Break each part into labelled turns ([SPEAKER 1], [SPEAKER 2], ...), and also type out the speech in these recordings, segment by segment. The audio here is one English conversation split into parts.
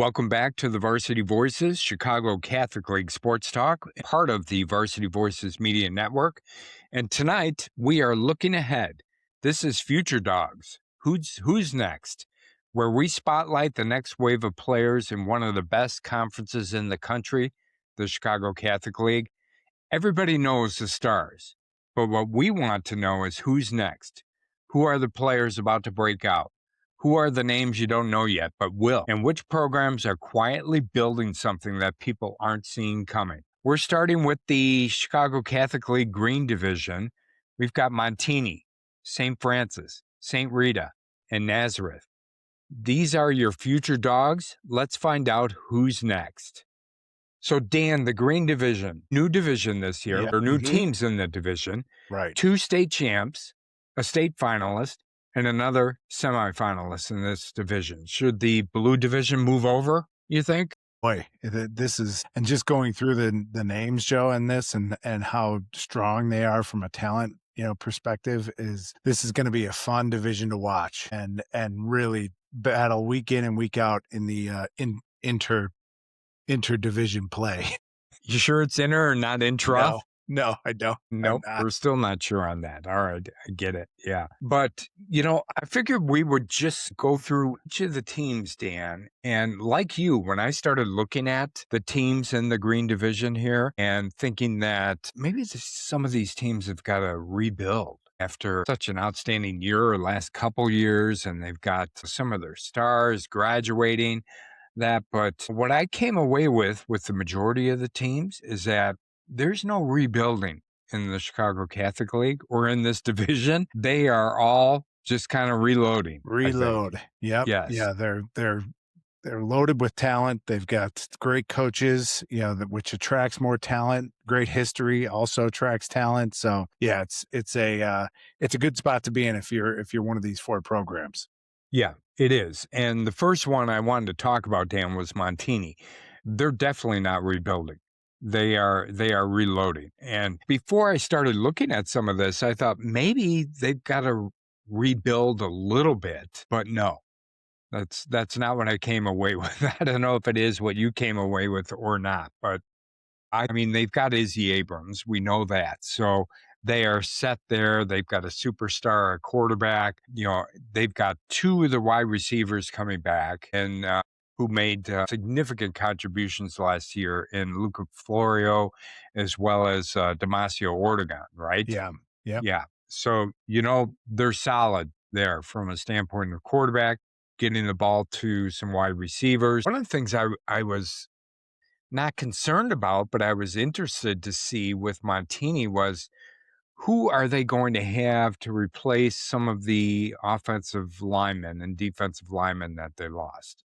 [SPEAKER 1] Welcome back to the Varsity Voices, Chicago Catholic League Sports Talk, part of the Varsity Voices Media Network. And tonight we are looking ahead. This is Future Dawgs. Who's next? Where we spotlight the next wave of players in one of the best conferences in the country, the Chicago Catholic League. Everybody knows the stars, but what we want to know is who's next. Who are the players about to break out? Who are the names you don't know yet, but will? And which programs are quietly building something that people aren't seeing coming? We're starting with the Chicago Catholic League Green Division. We've got Montini, St. Francis, St. Rita, and Nazareth. These are your future dogs. Let's find out who's next. So, Dan, the Green Division, new division this year, or new teams in the division.
[SPEAKER 2] Right.
[SPEAKER 1] 2 state champs, a state finalist, and another semifinalist in this division. Should the blue division move over, you think?
[SPEAKER 2] Boy, this is, and just going through the names, Joe, in this and how strong they are from a talent, perspective, this is going to be a fun division to watch and really battle week in and week out in the interdivision play.
[SPEAKER 1] You sure it's inter or not intra?
[SPEAKER 2] No, I don't.
[SPEAKER 1] Nope, we're still not sure on that. All right, I get it. Yeah. But, I figured we would just go through each of the teams, Dan. And like you, when I started looking at the teams in the Green Division here and thinking that maybe some of these teams have got to rebuild after such an outstanding year or last couple years, and they've got some of their stars graduating. But what I came away with the majority of the teams is that there's no rebuilding in the Chicago Catholic League or in this division. They are all just kind of reloading.
[SPEAKER 2] Reload. Yep.
[SPEAKER 1] Yes.
[SPEAKER 2] Yeah, they're loaded with talent. They've got great coaches, which attracts more talent. Great history also attracts talent. So yeah, it's a good spot to be in if you're one of these 4 programs.
[SPEAKER 1] Yeah, it is. And the first one I wanted to talk about, Dan, was Montini. They're definitely not rebuilding. They are reloading. And before I started looking at some of this, I thought maybe they've got to rebuild a little bit, but no. That's not what I came away with. I don't know if it is what you came away with or not, but I mean, they've got Izzy Abrams. We know that. So they are set there. They've got a superstar, a quarterback. They've got 2 of the wide receivers coming back and who made significant contributions last year in Luca Florio as well as Damasio Ortegon, right?
[SPEAKER 2] Yeah. Yep.
[SPEAKER 1] Yeah. So, they're solid there from a standpoint of quarterback, getting the ball to some wide receivers. One of the things I was not concerned about, but I was interested to see with Montini was who are they going to have to replace some of the offensive linemen and defensive linemen that they lost.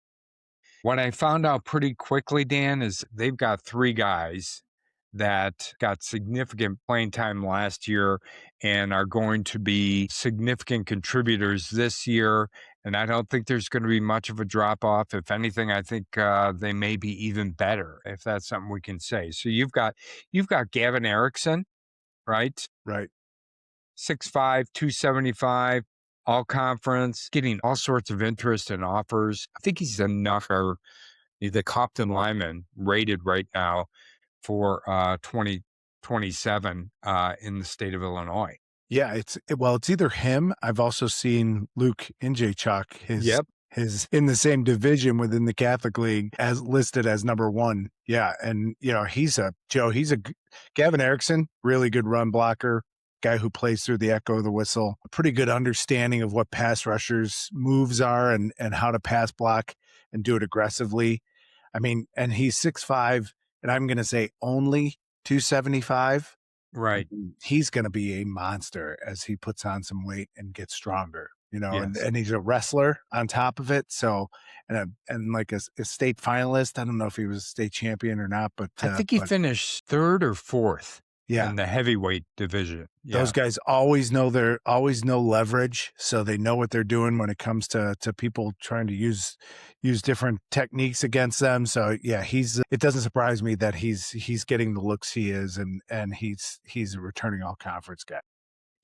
[SPEAKER 1] What I found out pretty quickly, Dan, is they've got 3 guys that got significant playing time last year and are going to be significant contributors this year. And I don't think there's going to be much of a drop off. If anything, I think they may be even better, if that's something we can say. So you've got Gavin Erickson, right?
[SPEAKER 2] Right.
[SPEAKER 1] 6'5", 275, all conference, getting all sorts of interest and offers. I think he's the Compton lineman rated right now for 2027 in the state of Illinois.
[SPEAKER 2] Yeah, it's either him. I've also seen Luke Injaychuk, his in the same division within the Catholic League as listed as number 1. Yeah, and Gavin Erickson, really good run blocker, guy who plays through the echo of the whistle, a pretty good understanding of what pass rushers' moves are and how to pass block and do it aggressively. I mean, and he's 6'5", and I'm going to say only 275.
[SPEAKER 1] Right.
[SPEAKER 2] He's going to be a monster as he puts on some weight and gets stronger,
[SPEAKER 1] Yes.
[SPEAKER 2] and he's a wrestler on top of it. So, and like a state finalist, I don't know if he was a state champion or not, but
[SPEAKER 1] I think he finished 3rd or 4th.
[SPEAKER 2] Yeah.
[SPEAKER 1] In the heavyweight division. Yeah.
[SPEAKER 2] Those guys always know leverage, so they know what they're doing when it comes to people trying to use different techniques against them. So yeah, it doesn't surprise me that he's getting the looks he is, and he's a returning all conference guy.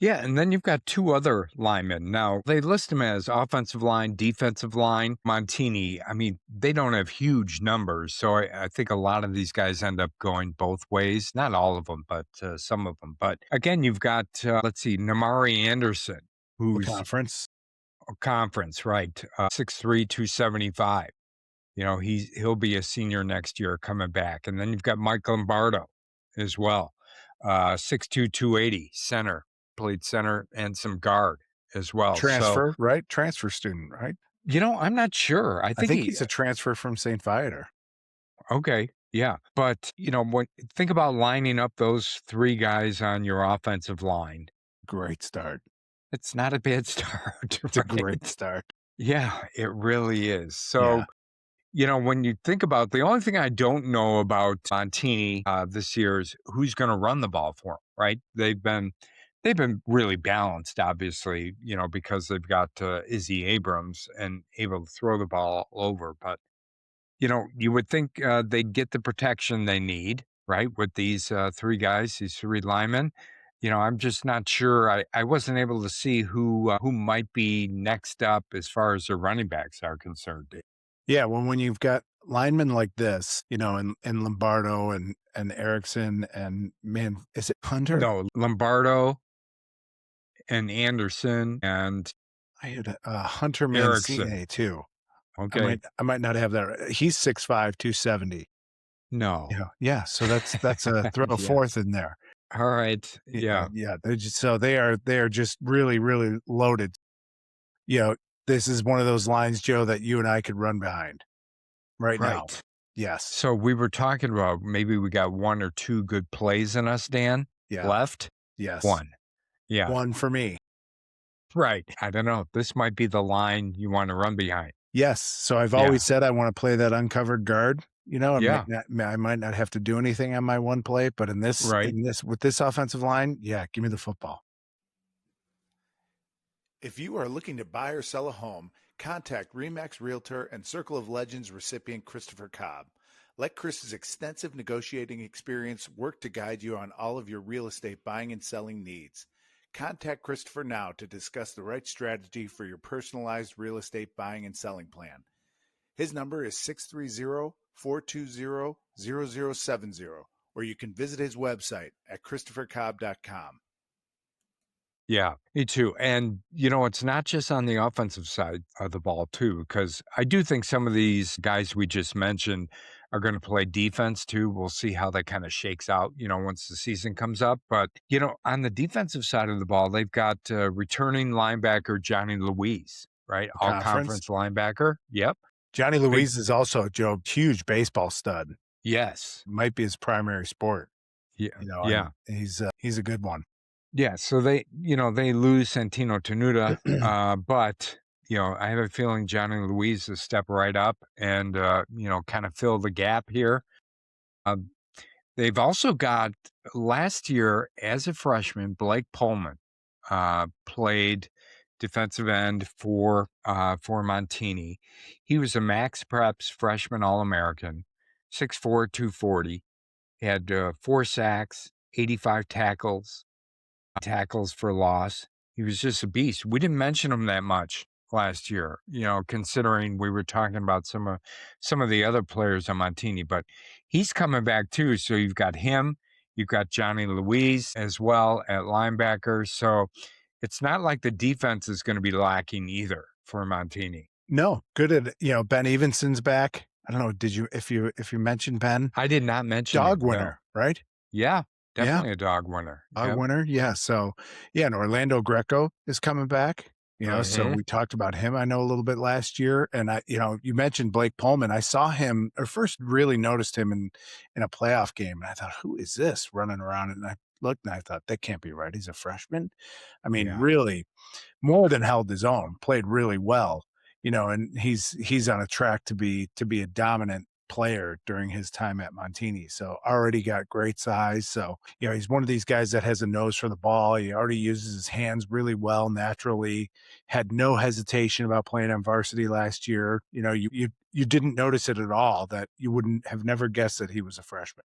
[SPEAKER 1] Yeah, and then you've got two other linemen. Now, they list them as offensive line, defensive line. Montini, I mean, they don't have huge numbers. So I think a lot of these guys end up going both ways. Not all of them, but some of them. But again, you've got, let's see, Namari Anderson,
[SPEAKER 2] The
[SPEAKER 1] who's
[SPEAKER 2] conference.
[SPEAKER 1] a conference, right? 6'3", 275. He'll be a senior next year coming back. And then you've got Mike Lombardo as well. 6'2", 280, center, played center and some guard as well. So,
[SPEAKER 2] Transfer, right? Transfer student, right?
[SPEAKER 1] I'm not sure. I
[SPEAKER 2] I
[SPEAKER 1] think
[SPEAKER 2] think he's a transfer from St. Viator.
[SPEAKER 1] okay. Yeah. But, think about lining up those three guys on your offensive line.
[SPEAKER 2] Great start.
[SPEAKER 1] It's not a bad start,
[SPEAKER 2] It's a great
[SPEAKER 1] right?
[SPEAKER 2] start.
[SPEAKER 1] Yeah, it really is.
[SPEAKER 2] Yeah.
[SPEAKER 1] So, when you think about the only thing I don't know about Montini this year is who's going to run the ball for him, right? They've been really balanced, obviously, because they've got Izzy Abrams and able to throw the ball all over. But you would think they'd get the protection they need, right? With these three guys, these three linemen. I'm just not sure. I wasn't able to see who might be next up as far as the running backs are concerned.
[SPEAKER 2] Yeah, when you've got linemen like this, and Lombardo and Erickson and, man, is it Hunter?
[SPEAKER 1] No, Lombardo and Anderson and
[SPEAKER 2] I had Hunter
[SPEAKER 1] Erickson.
[SPEAKER 2] Mancini too. I
[SPEAKER 1] Okay.
[SPEAKER 2] might I might not have that right. He's 6'5", 270.
[SPEAKER 1] No.
[SPEAKER 2] Yeah, so that's a throw a
[SPEAKER 1] Yeah.
[SPEAKER 2] fourth in there.
[SPEAKER 1] All right.
[SPEAKER 2] Yeah,
[SPEAKER 1] Yeah.
[SPEAKER 2] yeah, they're just so they are just really, really loaded. You know, this is one of those lines, Joe, that you and I could run behind right now.
[SPEAKER 1] Right.
[SPEAKER 2] Yes.
[SPEAKER 1] So we were talking about maybe we got one or two good plays in us, Dan,
[SPEAKER 2] Yeah.
[SPEAKER 1] left.
[SPEAKER 2] Yes.
[SPEAKER 1] One. Yeah.
[SPEAKER 2] One for me.
[SPEAKER 1] Right. I don't know. This might be the line you want to run behind.
[SPEAKER 2] Yes. So I've
[SPEAKER 1] Yeah.
[SPEAKER 2] always said I wanna play that uncovered guard,
[SPEAKER 1] Yeah.
[SPEAKER 2] I might not have to do anything on my one play, but
[SPEAKER 1] Right.
[SPEAKER 2] with this offensive line, yeah, give me the football. If you are looking to buy or sell a home, contact Remax Realtor and Circle of Legends recipient Christopher Cobb. Let Chris's extensive negotiating experience work to guide you on all of your real estate buying and selling needs. Contact Christopher now to discuss the right strategy for your personalized real estate buying and selling plan. His number is 630-420-0070, or you can visit his website at christophercobb.com.
[SPEAKER 1] Yeah, me too. And, it's not just on the offensive side of the ball, too, because I do think some of these guys we just mentioned are going to play defense, too. We'll see how that kind of shakes out, once the season comes up. But, on the defensive side of the ball, they've got returning linebacker Johnny Louise, right? All
[SPEAKER 2] Conference.
[SPEAKER 1] conference linebacker. Yep.
[SPEAKER 2] Johnny
[SPEAKER 1] Big.
[SPEAKER 2] Louise is also, Joe, huge baseball stud.
[SPEAKER 1] Yes.
[SPEAKER 2] Might be his primary sport,
[SPEAKER 1] Yeah.
[SPEAKER 2] and
[SPEAKER 1] Yeah.
[SPEAKER 2] he's a good one.
[SPEAKER 1] Yeah, so they lose Santino Tenuta, but I have a feeling Johnny Louise will step right up and kind of fill the gap here. Um, they've also got last year as a freshman, Blake Pullman played defensive end for Montini. He was a Max Preps freshman All-American, 6'4", 240. He had 4 sacks, 85 tackles for loss. He was just a beast. We didn't mention him that much last year, considering we were talking about some of the other players on Montini, but he's coming back too. So you've got him, you've got Johnny Louise as well at linebacker. So it's not like the defense is going to be lacking either for Montini.
[SPEAKER 2] No, good at Ben Evenson's back. I don't know. Did you if you mentioned Ben?
[SPEAKER 1] I did not mention
[SPEAKER 2] Dog
[SPEAKER 1] him. No.
[SPEAKER 2] winner, right?
[SPEAKER 1] Yeah,
[SPEAKER 2] Yeah,
[SPEAKER 1] definitely a dog winner.
[SPEAKER 2] dog
[SPEAKER 1] Yep.
[SPEAKER 2] winner. Yeah. So and Orlando Greco is coming back. So
[SPEAKER 1] Mhm.
[SPEAKER 2] we talked about him. I know a little bit last year, and you mentioned Blake Pullman. I saw him or first really noticed him in a playoff game, and I thought, who is this running around? And I looked and I thought that can't be right. He's a freshman. I mean,
[SPEAKER 1] Yeah.
[SPEAKER 2] really more than held his own. Played really well. And he's on a track to be a dominant player during his time at Montini. So already got great size. So, he's one of these guys that has a nose for the ball. He already uses his hands really well naturally. Had no hesitation about playing on varsity last year. You didn't notice it at all, that you wouldn't have never guessed that he was a freshman.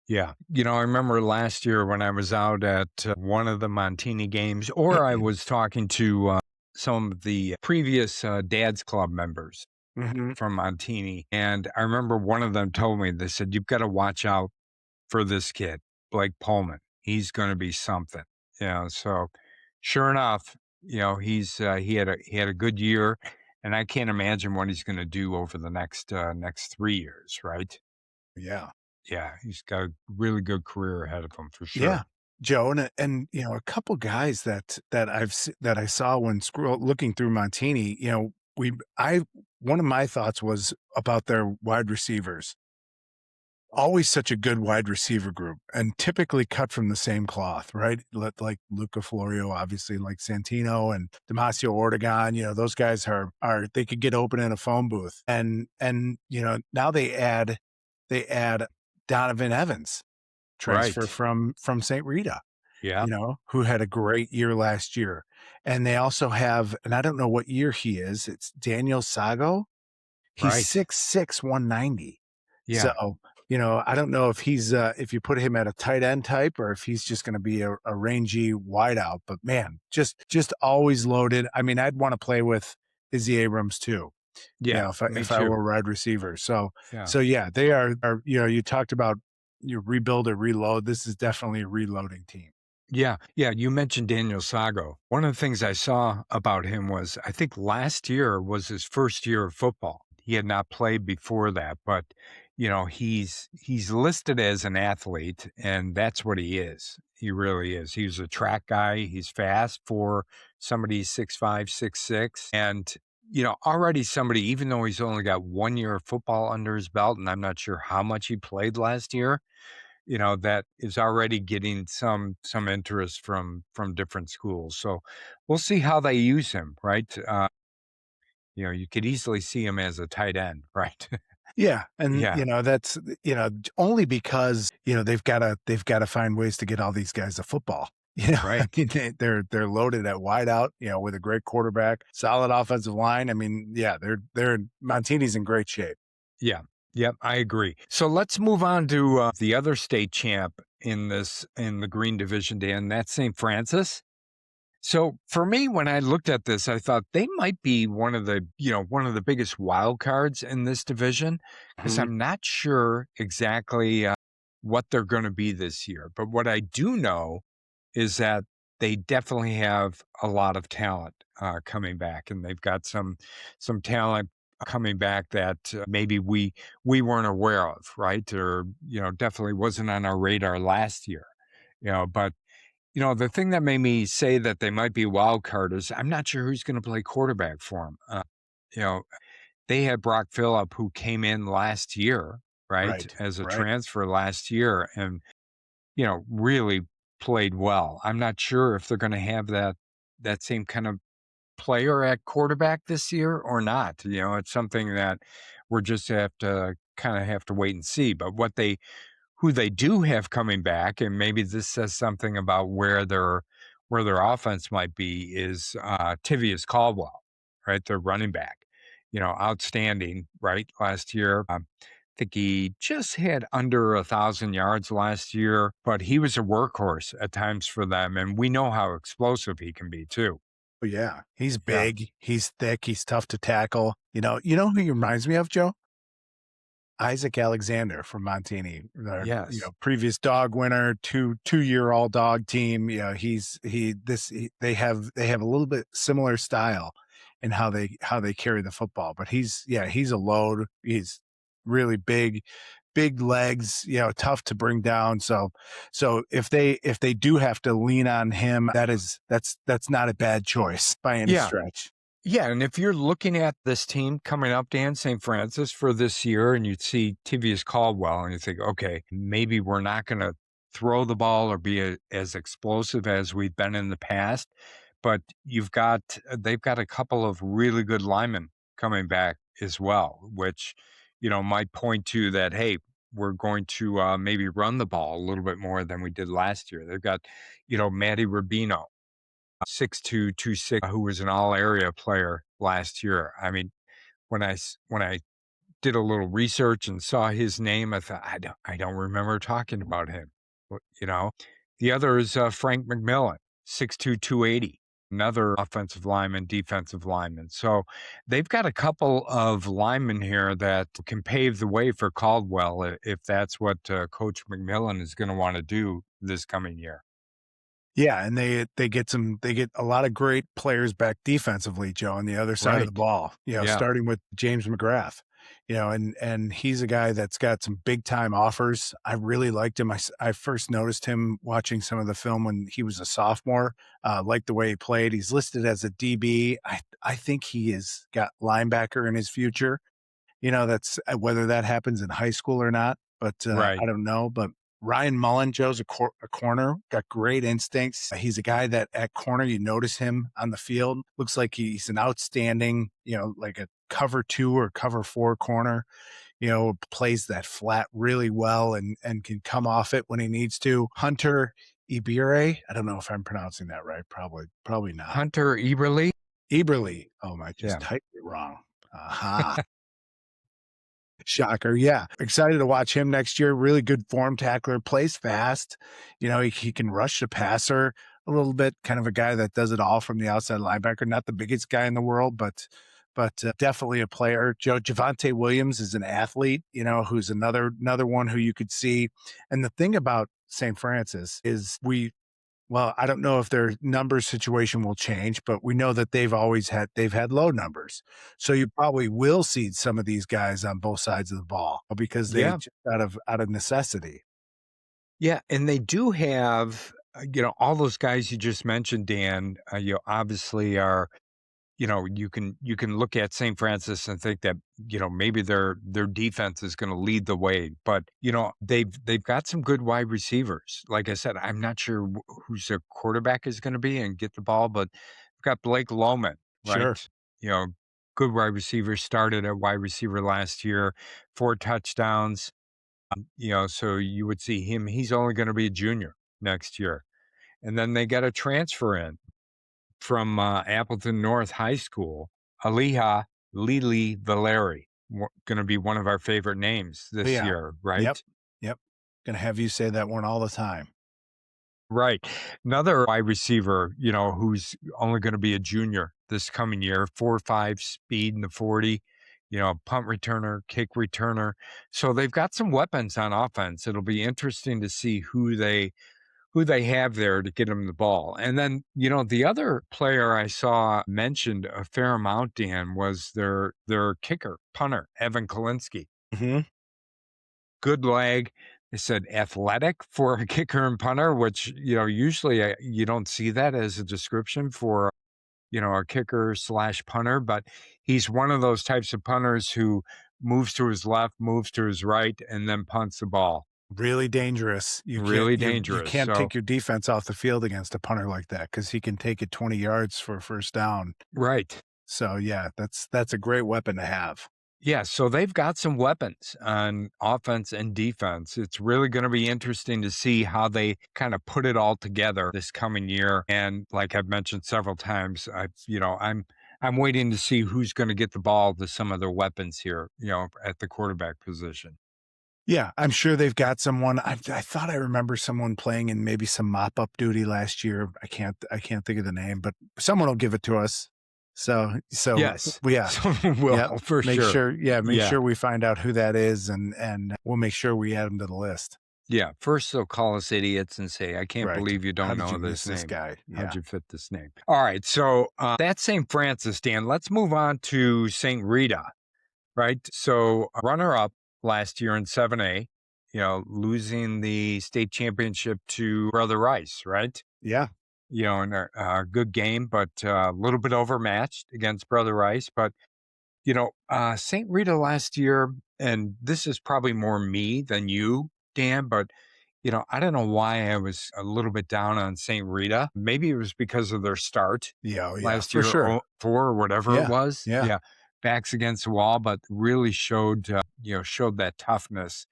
[SPEAKER 1] Yeah. I remember last year when I was out at one of the Montini games, or I was talking to some of the previous Dad's Club members
[SPEAKER 2] Hmm.
[SPEAKER 1] from Montini. And I remember one of them told me, they said, you've got to watch out for this kid, Blake Pullman. He's going to be something. So sure enough, he had a good year, and I can't imagine what he's going to do over the next 3 years, right?
[SPEAKER 2] Yeah.
[SPEAKER 1] Yeah, he's got a really good career ahead of him for
[SPEAKER 2] Yeah,
[SPEAKER 1] sure.
[SPEAKER 2] Joe, and a couple guys that I saw when looking through Montini, we I one of my thoughts was about their wide receivers. Always such a good wide receiver group, and typically cut from the same cloth, right? Like Luca Florio, obviously, like Santino and Damasio Ortegon. Those guys are they could get open in a phone booth, and now they add Donovan Evans, transfer
[SPEAKER 1] Right.
[SPEAKER 2] from St. Rita,
[SPEAKER 1] Yeah.
[SPEAKER 2] who had a great year last year. And they also have, and I don't know what year he is, it's Daniel Sago. He's
[SPEAKER 1] Right.
[SPEAKER 2] 6'6", 190. So,
[SPEAKER 1] Yeah.
[SPEAKER 2] I don't know if he's if you put him at a tight end type or if he's just going to be a rangy wideout. But man, just always loaded. I mean, I'd want to play with Izzy Abrams too.
[SPEAKER 1] Yeah. Me
[SPEAKER 2] If I were
[SPEAKER 1] too.
[SPEAKER 2] a wide receiver. So
[SPEAKER 1] Yeah.
[SPEAKER 2] so yeah, they are you talked about you rebuild or reload. This is definitely a reloading team.
[SPEAKER 1] Yeah. Yeah. You mentioned Daniel Sago. One of the things I saw about him was I think last year was his first year of football. He had not played before that, but he's listed as an athlete, and that's what he is. He really is. He's a track guy. He's fast for somebody 6'5", 6'6", and already somebody, even though he's only got 1 year of football under his belt, and I'm not sure how much he played last year, that is already getting some interest from different schools. So we'll see how they use him, right? You could easily see him as a tight end, right?
[SPEAKER 2] Yeah, and
[SPEAKER 1] Yeah,
[SPEAKER 2] that's only because they've got to find ways to get all these guys to football. I
[SPEAKER 1] right.
[SPEAKER 2] mean they're loaded at wideout, with a great quarterback, solid offensive line. I mean, yeah, they're Montini's in great shape.
[SPEAKER 1] Yeah. Yep, I agree. So let's move on to the other state champ in the Green Division, Dan. That's St. Francis. So for me, when I looked at this, I thought they might be one of the biggest wild cards in this division because
[SPEAKER 2] Mhm.
[SPEAKER 1] I'm not sure exactly what they're going to be this year. But what I do know is that they definitely have a lot of talent coming back, and they've got some talent coming back that maybe we weren't aware of, right? Or definitely wasn't on our radar last year. But the thing that made me say that they might be a wild card is I'm not sure who's going to play quarterback for them. You know, they had Brock Phillip who came in last year, right,
[SPEAKER 2] Right,
[SPEAKER 1] as a
[SPEAKER 2] right.
[SPEAKER 1] transfer last year, and really played well. I'm not sure if they're going to have that same kind of player at quarterback this year or not. It's something that we're just have to wait and see. But who they do have coming back, and maybe this says something about where their offense might be, is Tivius Caldwell, right? Their running back, outstanding, right? Last year, I think he just had under 1,000 yards last year, but he was a workhorse at times for them, and we know how explosive he can be too.
[SPEAKER 2] Oh yeah, he's
[SPEAKER 1] Yeah.
[SPEAKER 2] big, he's thick, he's tough to tackle. Who he reminds me of, Joe? Isaac Alexander from Montini, the
[SPEAKER 1] Yes.
[SPEAKER 2] previous dog winner, two-year all dog team. They have a little bit similar style in how they carry the football. But he's a load. He's really big legs, tough to bring down. So if they do have to lean on him, that's not a bad choice by any
[SPEAKER 1] Yeah.
[SPEAKER 2] stretch.
[SPEAKER 1] Yeah, and if you're looking at this team coming up, Dan, St. Francis, for this year, and you see Tivius Caldwell, and you think, okay, maybe we're not going to throw the ball or be as explosive as we've been in the past, but they've got a couple of really good linemen coming back as well, which might point to that. Hey, we're going to maybe run the ball a little bit more than we did last year. They've got, Matty Rubino, 6'2", 2'6", who was an all area player last year. I mean, when I did a little research and saw his name. I thought, I don't remember talking about him. You know, the other is Frank McMillan, 6'2", 280, another offensive lineman, defensive lineman. So they've got a couple of linemen here that can pave the way for Caldwell if that's what Coach McMillan is going to want to do this coming year.
[SPEAKER 2] Yeah, and they get a lot of great players back defensively, Joe, on the other side of the
[SPEAKER 1] Right.
[SPEAKER 2] ball.
[SPEAKER 1] Yeah.
[SPEAKER 2] Starting with James McGrath. And he's a guy that's got some big time offers. I really liked him. I first noticed him watching some of the film when he was a sophomore. Liked the way he played. He's listed as a DB. I think he has got linebacker in his future. That's whether that happens in high school or not, but
[SPEAKER 1] Right.
[SPEAKER 2] I don't know. But Ryan Mullen, Joe's a corner, got great instincts. He's a guy that at corner, you notice him on the field. Looks like he's an outstanding, like a cover 2 or cover 4 corner, plays that flat really well and can come off it when he needs to. Hunter Ibire, I don't know if I'm pronouncing that right. Probably not.
[SPEAKER 1] Hunter Eberle.
[SPEAKER 2] Eberle. Oh, I just
[SPEAKER 1] Yeah.
[SPEAKER 2] typed it wrong. Aha. Shocker. Yeah. Excited to watch him next year. Really good form tackler, plays fast. He can rush the passer a little bit, kind of a guy that does it all from the outside linebacker. Not the biggest guy in the world, but definitely a player. Javonte Williams is an athlete, who's another one who you could see. And the thing about St. Francis is well, I don't know if their numbers situation will change, but we know that they've had low numbers. So you probably will see some of these guys on both sides of the ball because they
[SPEAKER 1] Yeah.
[SPEAKER 2] just out of necessity.
[SPEAKER 1] Yeah, and they do have, all those guys you just mentioned, Dan, obviously are, you can look at St. Francis and think that, maybe their defense is going to lead the way, but they've got some good wide receivers. Like I said, I'm not sure who's their quarterback is going to be and get the ball, but we've got Blake Loman, right?
[SPEAKER 2] Sure.
[SPEAKER 1] You know, good wide receiver, started at wide receiver last year, 4 touchdowns. So you would see him. He's only going to be a junior next year. And then they got a transfer in from Appleton North High School, Aliha Lili Valeri, going to be one of our favorite names this
[SPEAKER 2] Yeah.
[SPEAKER 1] year,
[SPEAKER 2] Yep.
[SPEAKER 1] right?
[SPEAKER 2] Yep. Gonna have you say that one all the time.
[SPEAKER 1] Right. Another wide receiver, who's only going to be a junior this coming year, 4.5 speed in the 40, punt returner, kick returner. So they've got some weapons on offense. It'll be interesting to see who they have there to get them the ball. And then, the other player I saw mentioned a fair amount, Dan, was their kicker, punter, Evan Kalinsky.
[SPEAKER 2] Mhm.
[SPEAKER 1] Good leg. They said athletic for a kicker and punter, which, usually you don't see that as a description for, a kicker slash punter, but he's one of those types of punters who moves to his left, moves to his right, and then punts the ball.
[SPEAKER 2] Really dangerous.
[SPEAKER 1] Really
[SPEAKER 2] You
[SPEAKER 1] dangerous.
[SPEAKER 2] can't
[SPEAKER 1] So,
[SPEAKER 2] take your defense off the field against a punter like that because he can take it 20 yards for a first down.
[SPEAKER 1] right.
[SPEAKER 2] So yeah, that's a great weapon to have.
[SPEAKER 1] Yeah, so they've got some weapons on offense and defense. It's really going to be interesting to see how they kind of put it all together this coming year. And like I've mentioned several times, I'm waiting to see who's going to get the ball to some of their weapons here, at the quarterback position.
[SPEAKER 2] Yeah, I'm sure they've got someone. I thought I remember someone playing in maybe some mop-up duty last year. I can't think of the name, but someone will give it to us. So
[SPEAKER 1] Yes,
[SPEAKER 2] yeah,
[SPEAKER 1] someone will
[SPEAKER 2] yep.
[SPEAKER 1] for
[SPEAKER 2] Make
[SPEAKER 1] sure.
[SPEAKER 2] sure, make
[SPEAKER 1] Yeah,
[SPEAKER 2] sure we find out who that is, and we'll make sure we add them to the list.
[SPEAKER 1] yeah. First, they'll call us idiots and say, "I can't
[SPEAKER 2] Right?
[SPEAKER 1] believe you
[SPEAKER 2] How
[SPEAKER 1] don't
[SPEAKER 2] did you
[SPEAKER 1] know
[SPEAKER 2] miss
[SPEAKER 1] this
[SPEAKER 2] this
[SPEAKER 1] name.
[SPEAKER 2] guy?
[SPEAKER 1] How'd
[SPEAKER 2] Yeah,
[SPEAKER 1] you fit this name?" All right, so that's St. Francis, Dan. Let's move on to St. Rita. Right? So, runner up last year in 7A, losing the state championship to Brother Rice, right?
[SPEAKER 2] yeah,
[SPEAKER 1] In a good game, but a little bit overmatched against Brother Rice. But, St. Rita last year, and this is probably more me than you, Dan, but, I don't know why I was a little bit down on St. Rita. Maybe it was because of their start
[SPEAKER 2] yeah, oh, yeah,
[SPEAKER 1] last
[SPEAKER 2] for
[SPEAKER 1] year,
[SPEAKER 2] sure.
[SPEAKER 1] 4 or whatever it
[SPEAKER 2] Yeah,
[SPEAKER 1] was.
[SPEAKER 2] yeah,
[SPEAKER 1] Yeah, backs against the wall, but really showed that toughness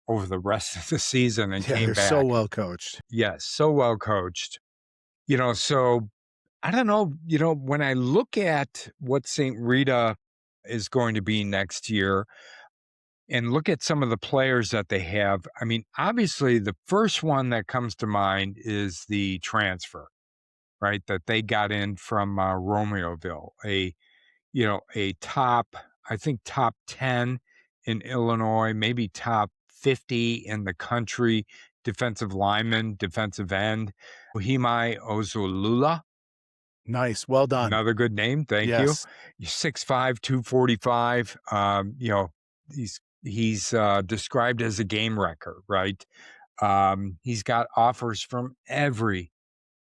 [SPEAKER 1] over the rest of the season and
[SPEAKER 2] yeah.
[SPEAKER 1] came
[SPEAKER 2] They're so
[SPEAKER 1] back.
[SPEAKER 2] well coached.
[SPEAKER 1] Yes, so well coached. So I don't know, when I look at what St. Rita is going to be next year, and look at some of the players that they have. I mean, obviously, the first one that comes to mind is the transfer, right? That they got in from Romeoville, a top, I think top 10 in Illinois, maybe top 50 in the country, defensive lineman, defensive end, Ohimai Ozolula.
[SPEAKER 2] Nice. Well done.
[SPEAKER 1] Another good name, thank you.
[SPEAKER 2] Yes.
[SPEAKER 1] 6'5", 245. He's described as a game wrecker, right? He's got offers from every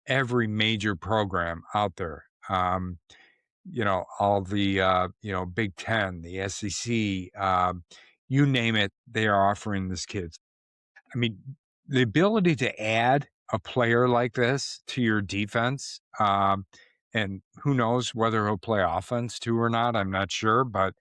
[SPEAKER 1] major program out there. All the Big Ten, the SEC, you name it, they are offering this kid. I mean, the ability to add a player like this to your defense, and who knows whether he'll play offense too or not, I'm not sure, but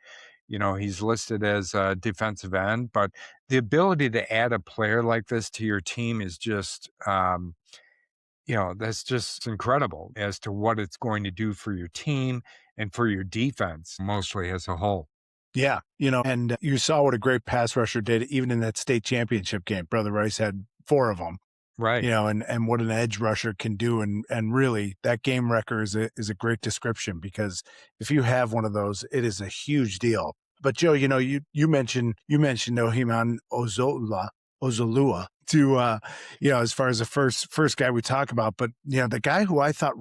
[SPEAKER 1] he's listed as a defensive end. But the ability to add a player like this to your team is just, that's just incredible as to what it's going to do for your team and for your defense, mostly as a whole.
[SPEAKER 2] Yeah. And you saw what a great pass rusher did even in that state championship game. Brother Rice had 4 of them.
[SPEAKER 1] Right.
[SPEAKER 2] And what an edge rusher can do. And really that game wrecker is a great description, because if you have one of those, it is a huge deal. But Joe, you mentioned Ohiman Ozolua to, as far as the first guy we talk about, but the guy who I thought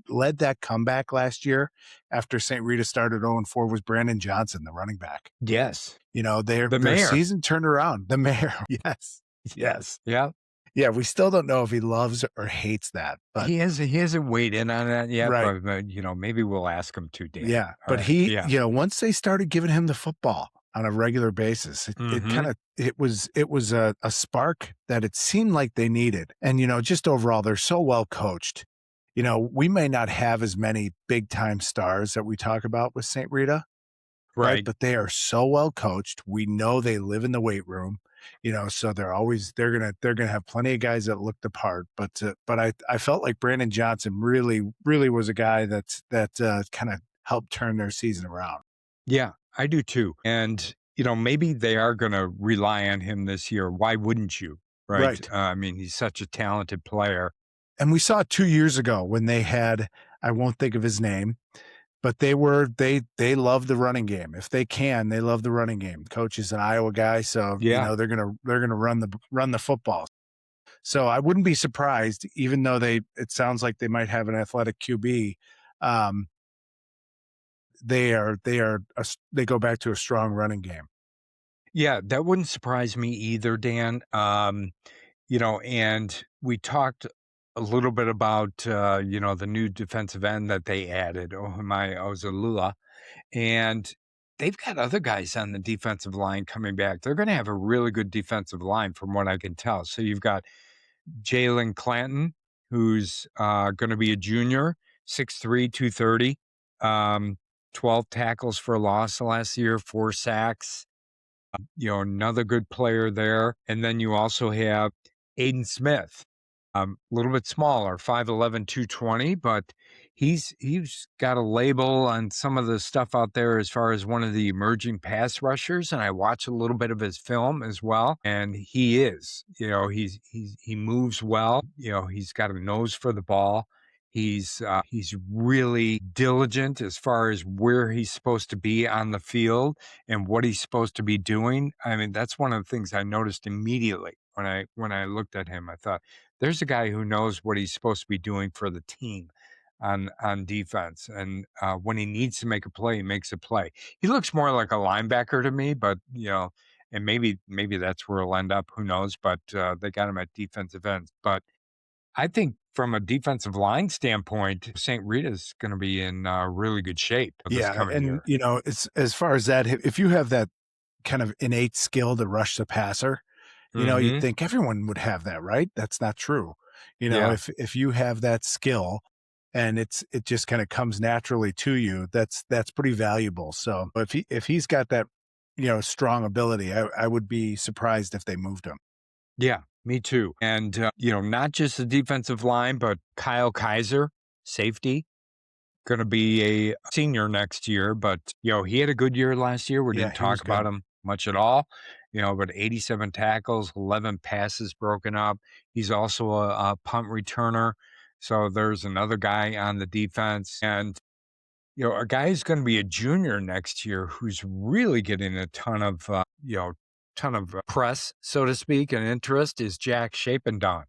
[SPEAKER 2] led that comeback last year after St. Rita started 0-4 was Brandon Johnson, the running back.
[SPEAKER 1] Yes.
[SPEAKER 2] Their
[SPEAKER 1] mayor.
[SPEAKER 2] season turned around. The mayor. Yes.
[SPEAKER 1] Yeah.
[SPEAKER 2] Yeah, we still don't know if he loves or hates that, but
[SPEAKER 1] He hasn't weighed in on that yet,
[SPEAKER 2] Right.
[SPEAKER 1] but maybe we'll ask him to, Dan.
[SPEAKER 2] yeah,
[SPEAKER 1] All
[SPEAKER 2] but
[SPEAKER 1] right.
[SPEAKER 2] once they started giving him the football on a regular basis, it
[SPEAKER 1] Mhm.
[SPEAKER 2] kind of it was a spark that it seemed like they needed. And just overall, they're so well coached. We may not have as many big time stars that we talk about with St. Rita, right? But they are so well coached. We know they live in the weight room, so they're gonna have plenty of guys that look the part. But I felt like Brandon Johnson really was a guy that kind of helped turn their season around.
[SPEAKER 1] Yeah, I do too. And, maybe they are going to rely on him this year. Why wouldn't you? Right.
[SPEAKER 2] Right.
[SPEAKER 1] I mean, he's such a talented player.
[SPEAKER 2] And we saw 2 years ago when they had, I won't think of his name, but they love the running game. If they can, they love the running game. Coach is an Iowa guy, so
[SPEAKER 1] Yeah.
[SPEAKER 2] they're gonna run the football. So I wouldn't be surprised, even though it sounds like they might have an athletic QB. They go back to a strong running game.
[SPEAKER 1] Yeah, that wouldn't surprise me either, Dan. And we talked a little bit about, the new defensive end that they added, Ohimai Ozolula, and they've got other guys on the defensive line coming back. They're going to have a really good defensive line from what I can tell. So you've got Jalen Clanton, who's going to be a junior, 6'3", 230, 12 tackles for loss last year, 4 sacks. Another good player there. And then you also have Aiden Smith, a little bit smaller, 5'11", 220, but he's got a label on some of the stuff out there as far as one of the emerging pass rushers. And I watch a little bit of his film as well. And he moves well. He's got a nose for the ball. He's really diligent as far as where he's supposed to be on the field and what he's supposed to be doing. I mean, that's one of the things I noticed immediately when I looked at him. I thought, there's a guy who knows what he's supposed to be doing for the team on defense. And when he needs to make a play, he makes a play. He looks more like a linebacker to me, but and maybe that's where he'll end up. Who knows? But they got him at defensive ends. But I think from a defensive line standpoint, St. Rita's going to be in really good shape this coming year.
[SPEAKER 2] And it's as far as that, if you have that kind of innate skill to rush the passer, you'd
[SPEAKER 1] Mhm.
[SPEAKER 2] think everyone would have that, right? That's not true.
[SPEAKER 1] Yeah.
[SPEAKER 2] If you have that skill and it just kind of comes naturally to you, that's pretty valuable. So if he's got that, strong ability, I would be surprised if they moved him.
[SPEAKER 1] Yeah, me too. And, not just the defensive line, but Kyle Kaiser, safety, going to be a senior next year. But, he had a good year last year. We
[SPEAKER 2] Yeah,
[SPEAKER 1] didn't
[SPEAKER 2] he was
[SPEAKER 1] talk about
[SPEAKER 2] good.
[SPEAKER 1] him much at all, but 87 tackles, 11 passes broken up. He's also a punt returner. So there's another guy on the defense. And, a guy who's going to be a junior next year who's really getting a ton of, press, so to speak, and interest is Jack Shapendonk.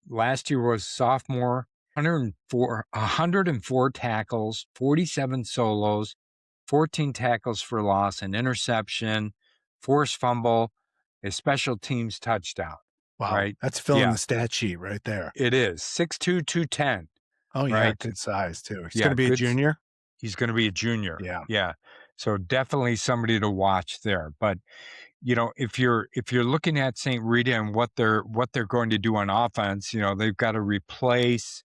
[SPEAKER 1] Last year was sophomore, 104 tackles, 47 solos, 14 tackles for loss, an interception, forced fumble, a special teams touchdown.
[SPEAKER 2] Wow.
[SPEAKER 1] Right?
[SPEAKER 2] That's filling
[SPEAKER 1] Yeah,
[SPEAKER 2] the stat sheet right there.
[SPEAKER 1] it is 6'2", 210.
[SPEAKER 2] Oh, yeah.
[SPEAKER 1] Right?
[SPEAKER 2] Good size, too. He's
[SPEAKER 1] Yeah,
[SPEAKER 2] going to be a
[SPEAKER 1] good.
[SPEAKER 2] junior?
[SPEAKER 1] He's going to be a junior.
[SPEAKER 2] Yeah.
[SPEAKER 1] Yeah. So definitely somebody to watch there. But if you're looking at St. Rita and what they're going to do on offense, they've got to replace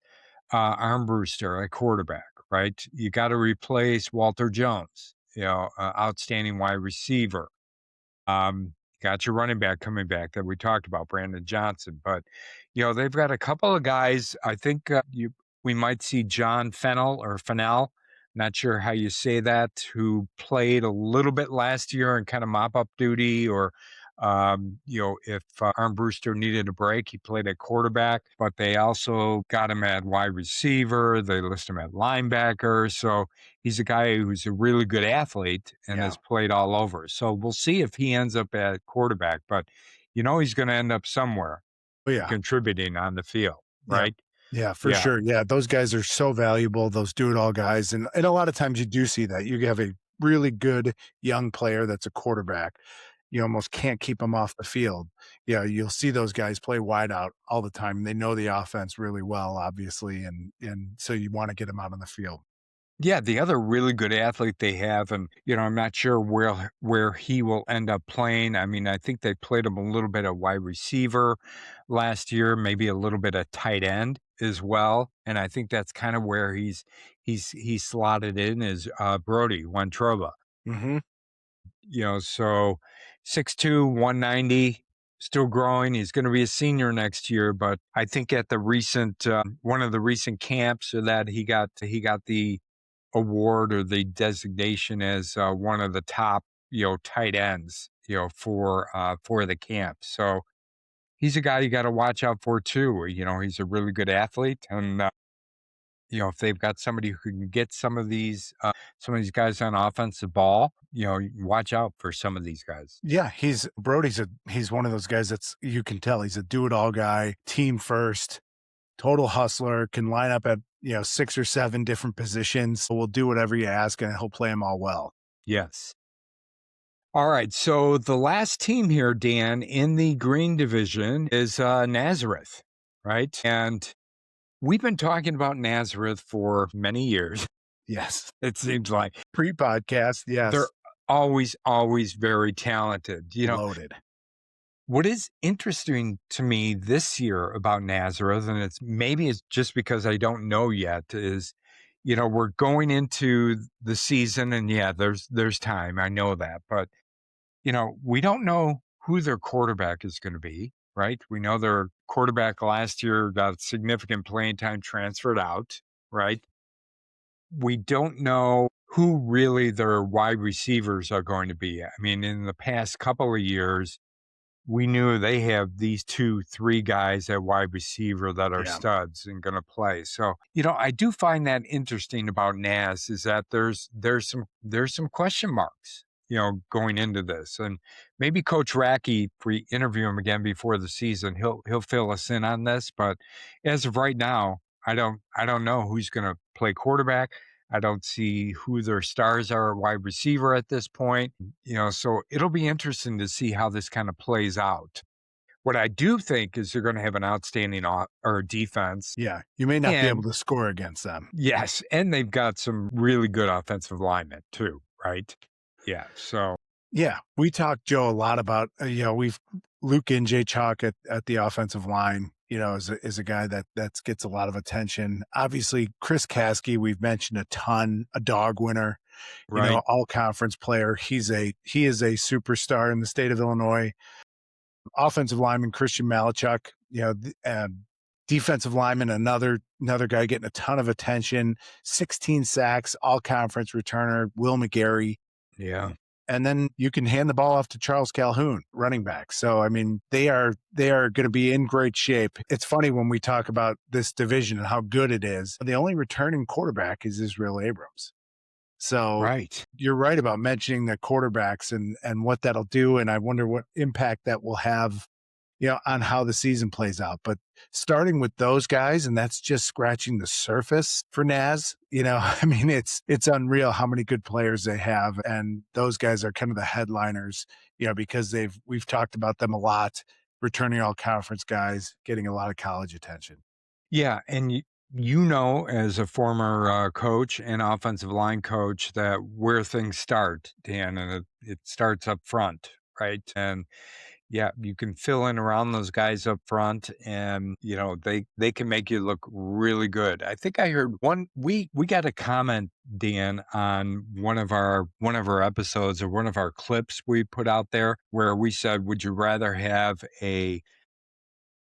[SPEAKER 1] Armbruster at quarterback, right? You got to replace Walter Jones, outstanding wide receiver. Got your running back coming back that we talked about, Brandon Johnson. But they've got a couple of guys. I think we might see John Fennell. Not sure how you say that, who played a little bit last year in kind of mop-up duty, or if Armbruster needed a break, he played at quarterback, but they also got him at wide receiver. They list him at linebacker. So he's a guy who's a really good athlete and has played all over. So we'll see if he ends up at quarterback, but he's going to end up somewhere contributing on the field, right?
[SPEAKER 2] Yeah, for sure. Yeah, those guys are so valuable, those do-it-all guys. And a lot of times you do see that. You have a really good young player that's a quarterback. You almost can't keep them off the field. Yeah, you'll see those guys play wide out all the time. They know the offense really well, obviously, and so you want to get them out on the field.
[SPEAKER 1] Yeah, the other really good athlete they have, and I'm not sure where he will end up playing. I mean, I think they played him a little bit of wide receiver last year, maybe a little bit of tight end as well. And I think that's kind of where he's slotted in, is Brody Wantroba.
[SPEAKER 2] Mm-hmm.
[SPEAKER 1] So 6'2", 190, still growing. He's going to be a senior next year, but I think at the recent one of the recent camps that he got the award or the designation as one of the top tight ends for the camp. So he's a guy you got to watch out for too. He's a really good athlete, and if they've got somebody who can get some of these guys on offensive ball, watch out for some of these guys.
[SPEAKER 2] Yeah, he's one of those guys that's, you can tell he's a do-it-all guy, team first, total hustler, can line up at 6 or 7 different positions. Will do whatever you ask, and he'll play them all well.
[SPEAKER 1] Yes. All right. So the last team here, Dan, in the Green Division is Nazareth, right? And we've been talking about Nazareth for many years.
[SPEAKER 2] Yes.
[SPEAKER 1] It seems like.
[SPEAKER 2] Pre-podcast, yes.
[SPEAKER 1] They're always very talented.
[SPEAKER 2] Loaded.
[SPEAKER 1] What is interesting to me this year about Nazareth, and it's just because I don't know yet, is, we're going into the season, and there's time. I know that, but we don't know who their quarterback is going to be, right? We know their quarterback last year got significant playing time, transferred out, right? We don't know who really their wide receivers are going to be. I mean, in the past couple of years, we knew they have these 2-3 guys at wide receiver that are studs and going to play. So, I do find that interesting about Naz, is that there's some question marks, going into this. And maybe Coach Racky, if we interview him again before the season, he'll fill us in on this. But as of right now, I don't know who's going to play quarterback. I don't see who their stars are at wide receiver at this point. So it'll be interesting to see how this kind of plays out. What I do think is they're going to have an outstanding defense.
[SPEAKER 2] Yeah, you may not be able to score against them.
[SPEAKER 1] Yes, and they've got some really good offensive linemen too, right? Yeah, so.
[SPEAKER 2] Yeah, we talked, Joe, a lot about, Luke and Jay Chalk at the offensive line, is a guy that gets a lot of attention. Obviously, Chris Kasky, we've mentioned a ton, a dog winner,
[SPEAKER 1] right,
[SPEAKER 2] all conference player. He is a superstar in the state of Illinois. Offensive lineman Christian Malachuk, defensive lineman, another guy getting a ton of attention. 16 sacks, all conference returner Will McGarry.
[SPEAKER 1] Yeah.
[SPEAKER 2] And then you can hand the ball off to Charles Calhoun, running back. So I mean, they are going to be in great shape. It's funny when we talk about this division and how good it is. The only returning quarterback is Israel Abrams. So
[SPEAKER 1] Right.
[SPEAKER 2] you're right about mentioning the quarterbacks and what that'll do. And I wonder what impact that will have, on how the season plays out. But starting with those guys, and that's just scratching the surface for Naz. I mean, it's unreal how many good players they have, and those guys are kind of the headliners. Because we've talked about them a lot, returning all conference guys, getting a lot of college attention.
[SPEAKER 1] Yeah, and as a former coach and offensive line coach, that where things start, Dan, and it starts up front, right? And yeah, you can fill in around those guys up front, and they can make you look really good. I think I heard one. We got a comment, Dan, on one of our episodes or one of our clips we put out there where we said, "Would you rather have a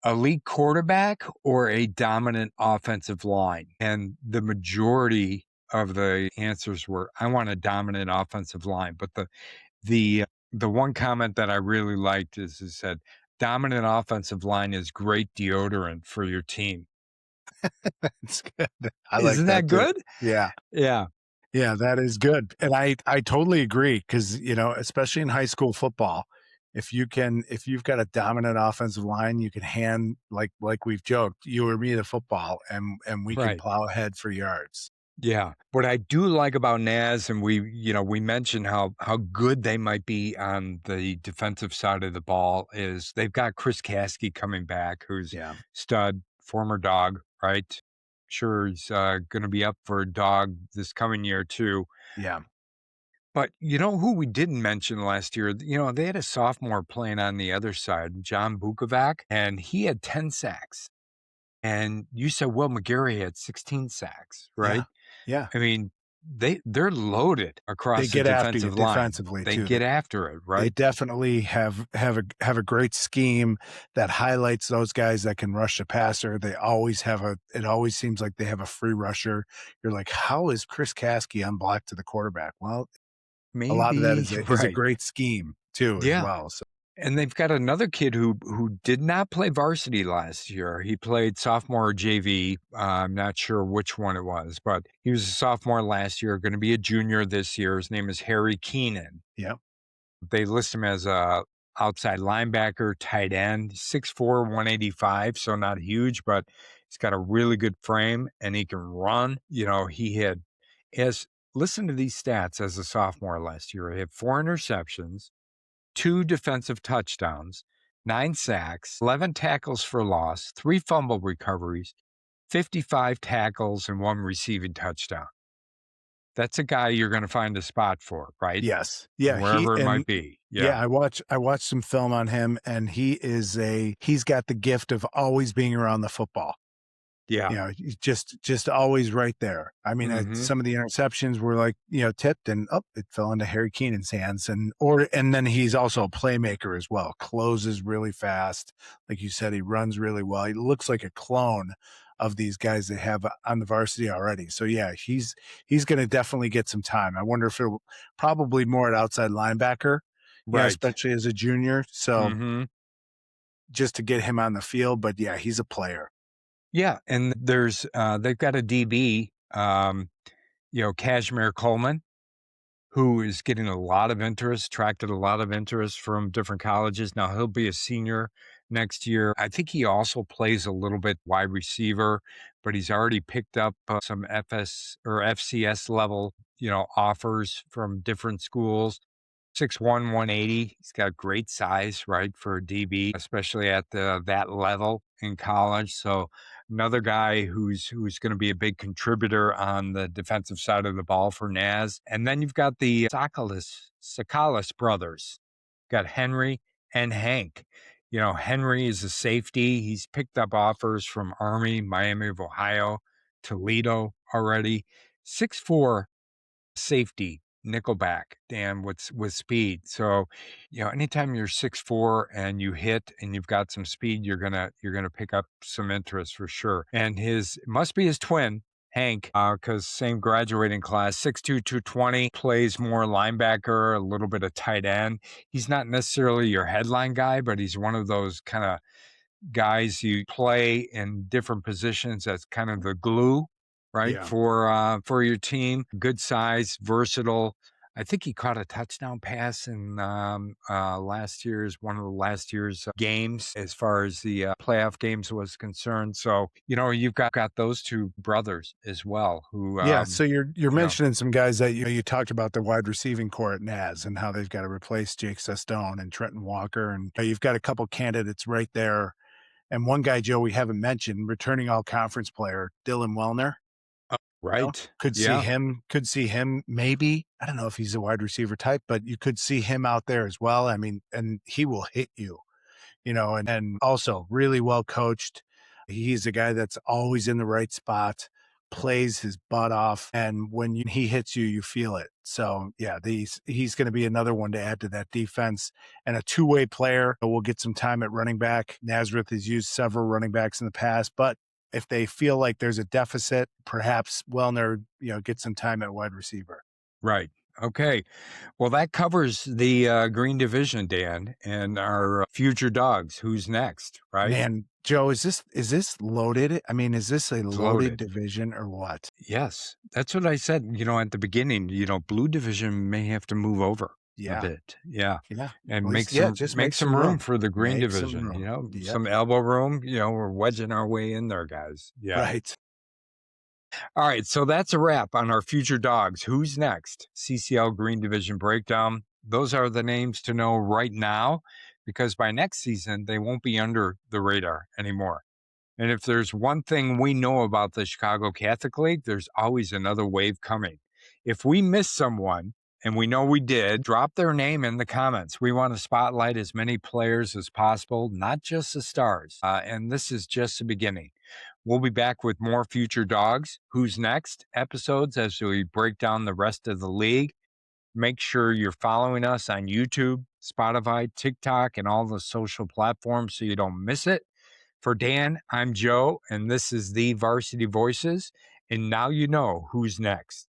[SPEAKER 1] elite quarterback or a dominant offensive line?" And the majority of the answers were, "I want a dominant offensive line." But the one comment that I really liked is it said, "Dominant offensive line is great deodorant for your team."
[SPEAKER 2] It's good. I like
[SPEAKER 1] Isn't
[SPEAKER 2] that
[SPEAKER 1] that
[SPEAKER 2] too.
[SPEAKER 1] good?
[SPEAKER 2] Yeah.
[SPEAKER 1] Yeah,
[SPEAKER 2] Yeah, that is good. And I totally agree because, especially in high school football, if you've got a dominant offensive line, you can hand like we've joked, you or me the football and we can
[SPEAKER 1] right.
[SPEAKER 2] plow ahead for yards.
[SPEAKER 1] Yeah. What I do like about Naz, and we mentioned how good they might be on the defensive side of the ball, is they've got Chris Kasky coming back, who's
[SPEAKER 2] Yeah.
[SPEAKER 1] stud, former Dog, right? Sure, he's going to be up for a Dog this coming year too.
[SPEAKER 2] Yeah.
[SPEAKER 1] But you know who we didn't mention last year? They had a sophomore playing on the other side, John Bukovac, and he had 10 sacks. And you said Will McGarry had 16 sacks,
[SPEAKER 2] Yeah.
[SPEAKER 1] right?
[SPEAKER 2] Yeah.
[SPEAKER 1] I mean, they're loaded
[SPEAKER 2] They
[SPEAKER 1] across the
[SPEAKER 2] get after you
[SPEAKER 1] defensive line.
[SPEAKER 2] defensively
[SPEAKER 1] They
[SPEAKER 2] too.
[SPEAKER 1] get after it,
[SPEAKER 2] They
[SPEAKER 1] right?
[SPEAKER 2] definitely have a great scheme that highlights those guys that can rush the passer. They always have it always seems like they have a free rusher. You're like, how is Chris Kasky unblocked to the quarterback? Well, a lot of that
[SPEAKER 1] Maybe
[SPEAKER 2] is a
[SPEAKER 1] right.
[SPEAKER 2] great scheme too as
[SPEAKER 1] Yeah.
[SPEAKER 2] well. So
[SPEAKER 1] And they've got another kid who did not play varsity last year. He played sophomore JV. I'm not sure which one it was, but he was a sophomore last year, going to be a junior this year. His name is Harry Keenan.
[SPEAKER 2] yeah.
[SPEAKER 1] They list him as a outside linebacker, tight end, 6'4", 185, so not huge, but he's got a really good frame and he can run. He had as listen to these stats as a sophomore last year. He had 4 interceptions, 2 defensive touchdowns, 9 sacks, 11 tackles for loss, 3 fumble recoveries, 55 tackles, and 1 receiving touchdown. That's a guy you're going to find a spot for, right?
[SPEAKER 2] Yes. Yeah,
[SPEAKER 1] Wherever it might be.
[SPEAKER 2] yeah,
[SPEAKER 1] Yeah.
[SPEAKER 2] I watched some film on him and he's got the gift of always being around the football.
[SPEAKER 1] Yeah.
[SPEAKER 2] He's just always right there. I mean,
[SPEAKER 1] Mhm.
[SPEAKER 2] some of the interceptions were like, tipped and up, it fell into Harry Keenan's hands. And then he's also a playmaker as well. Closes really fast. Like you said, he runs really well. He looks like a clone of these guys they have on the varsity already. So yeah, he's going to definitely get some time. I wonder if it'll probably more at outside linebacker,
[SPEAKER 1] Right.
[SPEAKER 2] especially as a junior. So
[SPEAKER 1] Mhm.
[SPEAKER 2] just to get him on the field, but yeah, he's a player.
[SPEAKER 1] Yeah, and they've got a DB, Kashmir Coleman, who is getting a lot of interest, attracted a lot of interest from different colleges. Now he'll be a senior next year. I think he also plays a little bit wide receiver, but he's already picked up some FS or FCS level, offers from different schools. 6'1", 180. He's got great size, right, for a DB, especially at that level in college. So another guy who's going to be a big contributor on the defensive side of the ball for Naz. And then you've got the Sakalis brothers. Got Henry and Hank. Henry is a safety. He's picked up offers from Army, Miami of Ohio, Toledo already. 6'4" safety, nickelback, Dan, with speed. So, anytime you're 6'4" and you hit and you've got some speed, you're gonna pick up some interest for sure. And his must be his twin. Hank, because same graduating class, 6'2", 220, plays more linebacker, a little bit of tight end. He's not necessarily your headline guy, but he's one of those kind of guys you play in different positions as kind of the glue, right,
[SPEAKER 2] Yeah.
[SPEAKER 1] for your team. Good size, versatile. I think he caught a touchdown pass in one of the last year's games as far as the playoff games was concerned. So, you've got those two brothers as well who,
[SPEAKER 2] Yeah, so you're
[SPEAKER 1] you know,
[SPEAKER 2] mentioning some guys that you talked about the wide receiving core at Naz and how they've got to replace Jake Sestone and Trenton Walker, and you've got a couple candidates right there. And one guy, Joe, we haven't mentioned, returning all conference player, Dylan Wellner.
[SPEAKER 1] right.
[SPEAKER 2] Could see
[SPEAKER 1] Yeah.
[SPEAKER 2] him maybe. I don't know if he's a wide receiver type, but you could see him out there as well. I mean, and he will hit you, and also really well coached. He's a guy that's always in the right spot, plays his butt off, and when he hits you, you feel it. So yeah, he's going to be another one to add to that defense, and a two-way player. We'll get some time at running back. Nazareth has used several running backs in the past, but if they feel like there's a deficit, perhaps Wellner, get some time at wide receiver.
[SPEAKER 1] Right. Okay. Well, that covers the Green Division, Dan, and our future dogs. Who's next? Right?
[SPEAKER 2] Man, Joe, is this loaded? I mean, is this a
[SPEAKER 1] It's
[SPEAKER 2] loaded
[SPEAKER 1] loaded.
[SPEAKER 2] division or what?
[SPEAKER 1] Yes, that's what I said. At the beginning. Blue Division may have to move over a
[SPEAKER 2] Yeah,
[SPEAKER 1] bit. Yeah,
[SPEAKER 2] yeah. At
[SPEAKER 1] and make
[SPEAKER 2] least, yeah,
[SPEAKER 1] some
[SPEAKER 2] just
[SPEAKER 1] make
[SPEAKER 2] make
[SPEAKER 1] some
[SPEAKER 2] some
[SPEAKER 1] room
[SPEAKER 2] room.
[SPEAKER 1] for the Green
[SPEAKER 2] Make some
[SPEAKER 1] Division.
[SPEAKER 2] room. Yep.
[SPEAKER 1] Some elbow room. We're wedging our way in there, guys. Yeah.
[SPEAKER 2] Right.
[SPEAKER 1] All right, so that's a wrap on our future dogs. Who's next? CCL Green Division breakdown. Those are the names to know right now, because by next season, they won't be under the radar anymore. And if there's one thing we know about the Chicago Catholic League, there's always another wave coming. If we miss someone, and we know we did, drop their name in the comments. We want to spotlight as many players as possible, not just the stars. And this is just the beginning. We'll be back with more future dogs. Who's next episodes as we break down the rest of the league. Make sure you're following us on YouTube, Spotify, TikTok, and all the social platforms so you don't miss it. For Dan, I'm Joe, and this is the Varsity Voices. And now you know who's next.